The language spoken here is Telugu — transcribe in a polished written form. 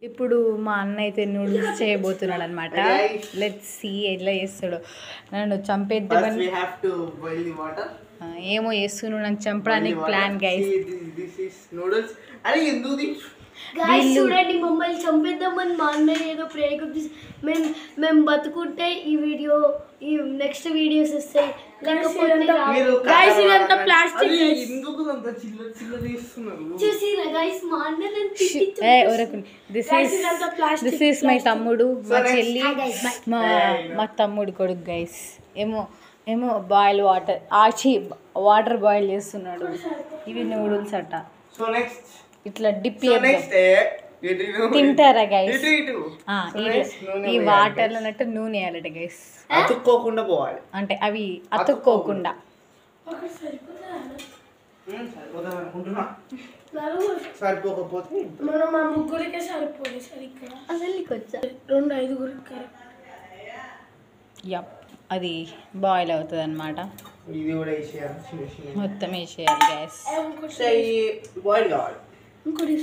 ఇప్పుడు మా అన్న అయితే నూడిల్స్ చేయబోతున్నాడు అనమాట. లెట్స్ సీ ఎట్లా చేస్తాడు. నన్ను చంపేద్దామని ఏమో చేస్తున్నాడు, నన్ను చంపడానికి ప్లాన్ గైస్. చూడండి మమ్మల్ని చంపేద్దామని మా అన్నయ్య ఏదో ప్రేయర్ మేము బతుకుంటే ఈ వీడియో ఈ నెక్స్ట్ వీడియోస్ వస్తాయి. దిస్ ఈస్ మై తమ్ముడు, మా చెల్లి, మా తమ్ముడు కొడుకు గైస్. ఏమో బాయిల్ వాటర్ బాయిల్ చేస్తున్నాడు. ఇవి నూడిల్స్ అట. ఇట్లా డిప్ తింటారా గైస్? ఈ వాటర్ అన్నట్టు నూనె వేయాలట గైస్, అతుక్కోకుండా పోవాలి. అంటే అవి అతుక్కోకుండా. సరిపోకపోతే మనం మా ముగ్గురికే సరిపోయి సరిగ్గా అసలు 2-5 అది బాయిల్ అవుతుంది అనమాట. ఇది కూడా వేసేయాలి, మొత్తం వేసేయాలి గ్యాస్. బాయిల్ కావాలి. ఇంకోటి